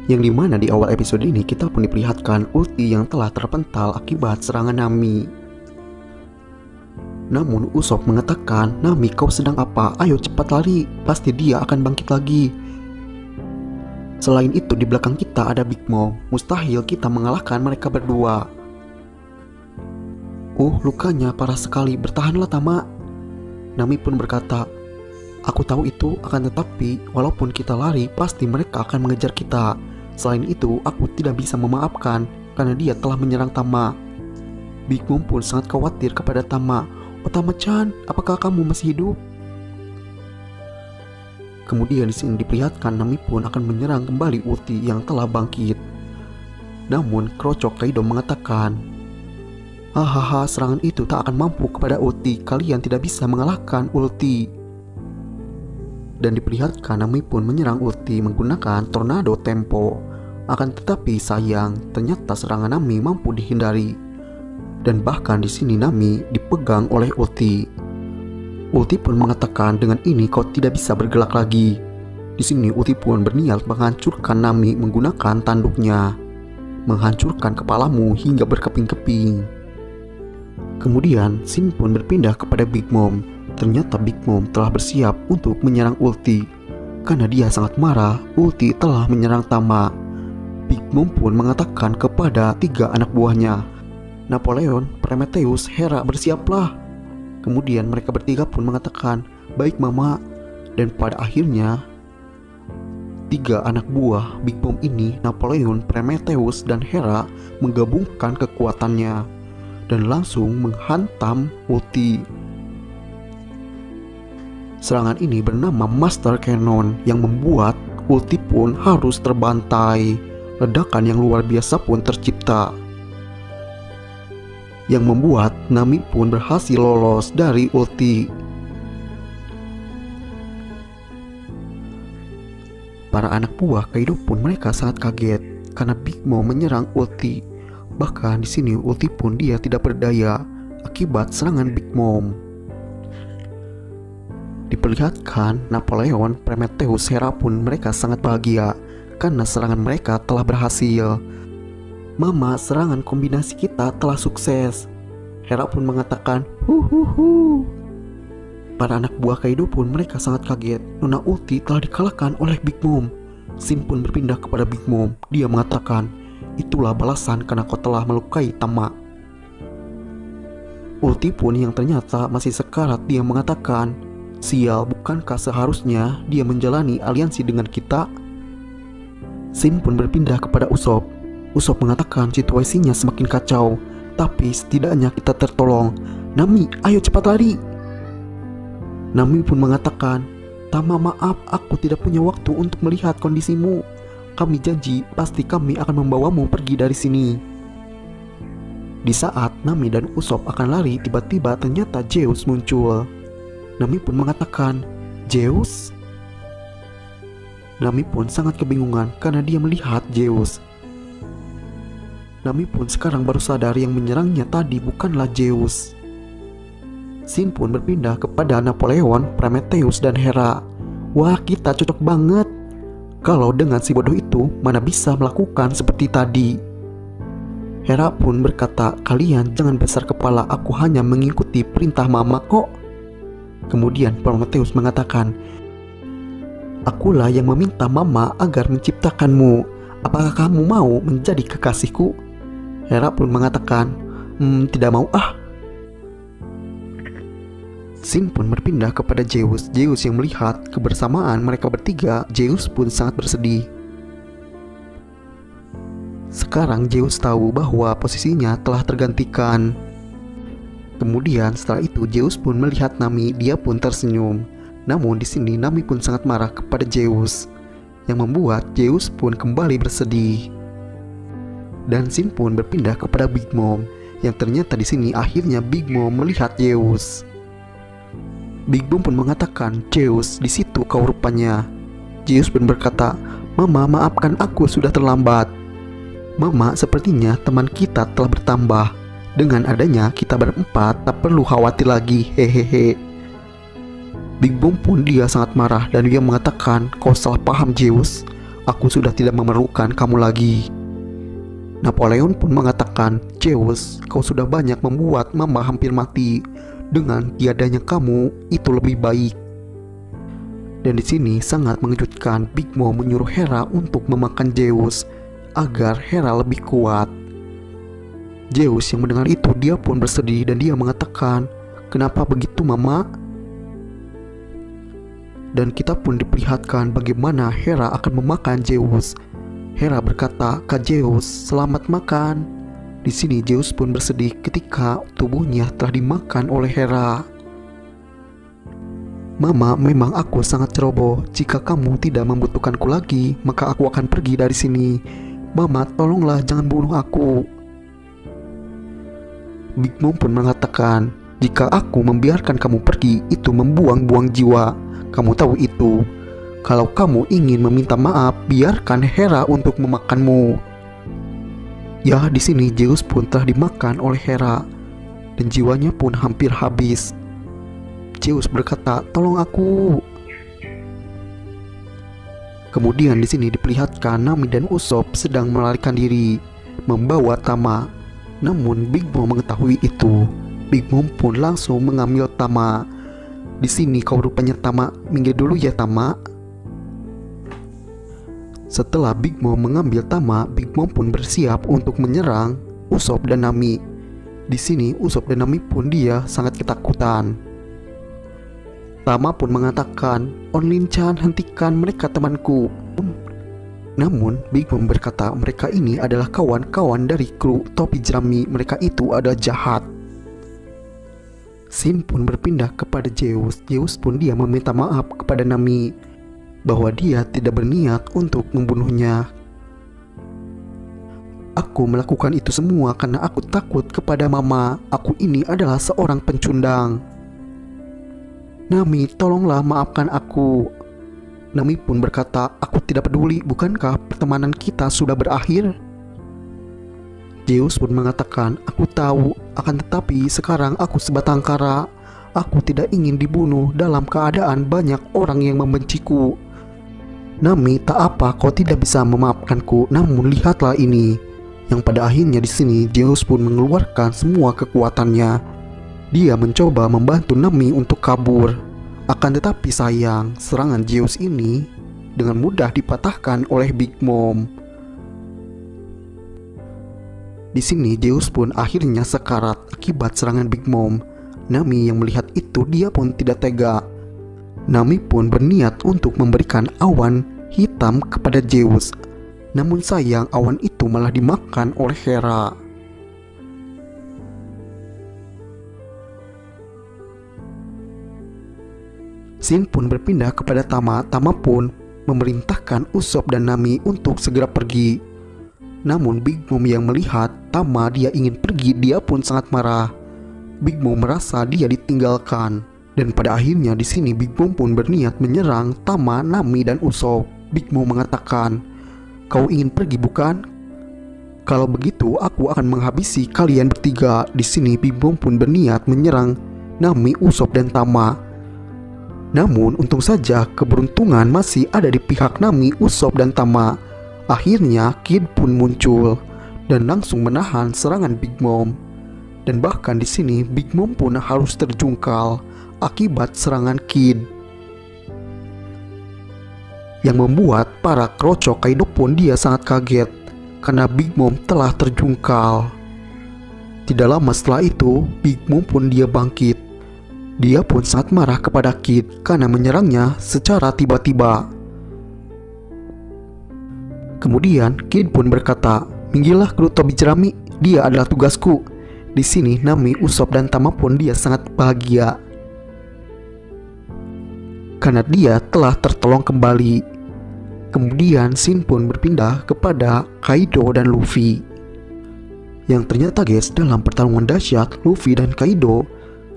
Yang dimana di awal episode ini kita pun diperlihatkan ulti yang telah terpental akibat serangan Nami. Namun Usopp mengatakan, "Nami, kau sedang apa? Ayo cepat lari, pasti dia akan bangkit lagi." Selain itu di belakang kita ada Big Mom. Mustahil kita mengalahkan mereka berdua. Lukanya parah sekali, bertahanlah Tama. Nami pun berkata, "Aku tahu itu, akan tetapi walaupun kita lari pasti mereka akan mengejar kita. Selain itu aku tidak bisa memaafkan karena dia telah menyerang Tama." Big Mom pun sangat khawatir kepada Tama. "Tama-chan, apakah kamu masih hidup?" Kemudian di sini diperlihatkan Nami pun akan menyerang kembali ulti yang telah bangkit. Namun Krocok Kaido mengatakan, "Hahaha, serangan itu tak akan mampu kepada ulti. Kalian tidak bisa mengalahkan ulti." Dan diperlihatkan Nami pun menyerang ulti menggunakan Tornado Tempo. Akan tetapi sayang, ternyata serangan Nami mampu dihindari. Dan bahkan di sini Nami dipegang oleh ulti. Ulti pun mengatakan, "Dengan ini kau tidak bisa bergerak lagi." Di sini ulti pun berniat menghancurkan Nami menggunakan tanduknya, menghancurkan kepalamu hingga berkeping-keping. Kemudian Shin pun berpindah kepada Big Mom. Ternyata Big Mom telah bersiap untuk menyerang ulti. Karena dia sangat marah, ulti telah menyerang Tama. Big Mom pun mengatakan kepada 3 anak buahnya, "Napoleon, Prometheus, Hera, bersiaplah." Kemudian mereka bertiga pun mengatakan, "Baik Mama." Dan pada akhirnya 3 anak buah Big Mom ini, Napoleon, Prometheus, dan Hera, menggabungkan kekuatannya dan langsung menghantam ulti. Serangan ini bernama Master Cannon yang membuat ulti pun harus terbantai. Ledakan yang luar biasa pun tercipta, yang membuat Nami pun berhasil lolos dari ulti. Para anak buah Kaido pun mereka sangat kaget karena Big Mom menyerang ulti. Bahkan di sini ulti pun dia tidak berdaya akibat serangan Big Mom. Diperlihatkan Napoleon, Prometheus, Hera pun mereka sangat bahagia karena serangan mereka telah berhasil. "Mama, serangan kombinasi kita telah sukses." Hera pun mengatakan, "Huhuhu." Para anak buah Kaido pun mereka sangat kaget. Nona ulti telah dikalahkan oleh Big Mom. Shin pun berpindah kepada Big Mom. Dia mengatakan, "Itulah balasan karena kau telah melukai Tama." Ulti pun yang ternyata masih sekarat, dia mengatakan, "Sial, bukankah seharusnya dia menjalani aliansi dengan kita?" Shin pun berpindah kepada Usopp. Usopp mengatakan situasinya semakin kacau, tapi setidaknya kita tertolong. "Nami, ayo cepat lari." Nami pun mengatakan, "Tama, maaf, aku tidak punya waktu untuk melihat kondisimu. Kami janji pasti kami akan membawamu pergi dari sini." Di saat Nami dan Usopp akan lari, tiba-tiba ternyata Zeus muncul. Nami pun mengatakan, "Zeus?" Nami pun sangat kebingungan karena dia melihat Zeus. Nami pun sekarang baru sadar yang menyerangnya tadi bukanlah Zeus. Shin pun berpindah kepada Napoleon, Prometheus, dan Hera. "Wah, kita cocok banget. Kalau dengan si bodoh itu, mana bisa melakukan seperti tadi." Hera pun berkata, "Kalian jangan besar kepala, aku hanya mengikuti perintah mama kok." Kemudian Prometheus mengatakan, "Akulah yang meminta mama agar menciptakanmu. Apakah kamu mau menjadi kekasihku?" Hera pun mengatakan, "Tidak mau ah." Shin pun berpindah kepada Zeus. Zeus yang melihat kebersamaan mereka bertiga, Zeus pun sangat bersedih. Sekarang Zeus tahu bahwa posisinya telah tergantikan. Kemudian setelah itu Zeus pun melihat Nami, dia pun tersenyum. Namun di sini Nami pun sangat marah kepada Zeus, yang membuat Zeus pun kembali bersedih. Dan Shin pun berpindah kepada Big Mom, yang ternyata di sini akhirnya Big Mom melihat Zeus. Big Mom pun mengatakan, "Zeus, di situ kau rupanya." Zeus pun berkata, "Mama, maafkan aku sudah terlambat. Mama, sepertinya teman kita telah bertambah. Dengan adanya kita berempat, tak perlu khawatir lagi, hehehe." Big Mom pun dia sangat marah dan dia mengatakan, "Kau salah paham Zeus. Aku sudah tidak memerlukan kamu lagi. Napoleon pun mengatakan, Zeus, kau sudah banyak membuat Mama hampir mati. Dengan tiadanya kamu, itu lebih baik. Dan di sini sangat mengejutkan, Big Mom menyuruh Hera untuk memakan Zeus agar Hera lebih kuat. Zeus yang mendengar itu, dia pun bersedih dan dia mengatakan, kenapa begitu Mama? Dan kita pun diperlihatkan bagaimana Hera akan memakan Zeus. Hera berkata, Kak Zeus, selamat makan. Di sini Zeus pun bersedih ketika tubuhnya telah dimakan oleh Hera. Mama, memang aku sangat ceroboh. Jika kamu tidak membutuhkanku lagi, maka aku akan pergi dari sini. Mama, tolonglah jangan bunuh aku. Big Mom pun mengatakan, jika aku membiarkan kamu pergi, itu membuang-buang jiwa. Kamu tahu itu. Kalau kamu ingin meminta maaf, biarkan Hera untuk memakanmu. Ya, di sini Zeus pun telah dimakan oleh Hera dan jiwanya pun hampir habis. Zeus berkata, "Tolong aku." Kemudian di sini diperlihatkan Nami dan Usopp sedang melarikan diri membawa Tama. Namun Big Mom mengetahui itu. Big Mom pun langsung mengambil Tama. Di sini kau rupanya Tama, minggir dulu ya Tama. Setelah Big Mom mengambil Tama, Big Mom pun bersiap untuk menyerang Usopp dan Nami. Di sini Usopp dan Nami pun dia sangat ketakutan. Tama pun mengatakan, "Onlin-chan, hentikan, mereka temanku." Namun Big Mom berkata mereka ini adalah kawan-kawan dari kru topi jerami, mereka itu adalah jahat. Scene pun berpindah kepada Zeus. Zeus pun dia meminta maaf kepada Nami bahwa dia tidak berniat untuk membunuhnya. Aku melakukan itu semua karena aku takut kepada Mama. Aku ini adalah seorang pencundang. Nami, tolonglah maafkan aku. Nami pun berkata, aku tidak peduli, bukankah pertemanan kita sudah berakhir? Zeus pun mengatakan, aku tahu, akan tetapi sekarang aku sebatang kara. Aku tidak ingin dibunuh dalam keadaan banyak orang yang membenciku. Nami, tak apa kau tidak bisa memaafkanku, namun lihatlah ini. Yang pada akhirnya di sini Zeus pun mengeluarkan semua kekuatannya. Dia mencoba membantu Nami untuk kabur. Akan tetapi sayang, serangan Zeus ini dengan mudah dipatahkan oleh Big Mom. Di sini Zeus pun akhirnya sekarat akibat serangan Big Mom. Nami yang melihat itu dia pun tidak tega. Nami pun berniat untuk memberikan awan hitam kepada Zeus. Namun sayang awan itu malah dimakan oleh Hera. Scene pun berpindah kepada Tama. Tama pun memerintahkan Usopp dan Nami untuk segera pergi. Namun Big Mom yang melihat Tama dia ingin pergi, dia pun sangat marah. Big Mom merasa dia ditinggalkan. Dan pada akhirnya di sini Big Mom pun berniat menyerang Tama, Nami dan Usopp. Big Mom mengatakan, "Kau ingin pergi bukan? Kalau begitu aku akan menghabisi kalian bertiga." Di sini Big Mom pun berniat menyerang Nami, Usopp dan Tama. Namun untung saja keberuntungan masih ada di pihak Nami, Usopp dan Tama. Akhirnya Kid pun muncul dan langsung menahan serangan Big Mom. Dan bahkan di sini Big Mom pun harus terjungkal akibat serangan Kid, yang membuat para krocok Kaido pun dia sangat kaget karena Big Mom telah terjungkal. Tidak lama setelah itu Big Mom pun dia bangkit. Dia pun sangat marah kepada Kid karena menyerangnya secara tiba-tiba. Kemudian Kid pun berkata, "Minggirlah kru topi jerami, dia adalah tugasku." Di sini Nami, Usopp dan Tama pun dia sangat bahagia karena dia telah tertolong kembali. Kemudian scene pun berpindah kepada Kaido dan Luffy. Yang ternyata guys, dalam pertarungan dahsyat Luffy dan Kaido,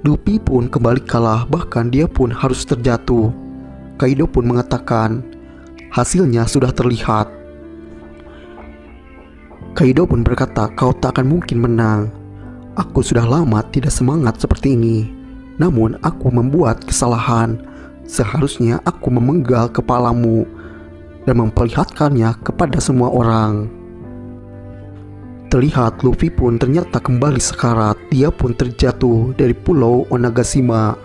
Luffy pun kembali kalah, bahkan dia pun harus terjatuh. Kaido pun mengatakan, hasilnya sudah terlihat. Kaido pun berkata, kau tak akan mungkin menang. Aku sudah lama tidak semangat seperti ini. Namun aku membuat kesalahan. Seharusnya aku memenggal kepalamu. dan memperlihatkannya kepada semua orang. Terlihat Luffy pun ternyata kembali sekarat. Dia pun terjatuh dari pulau Onagashima.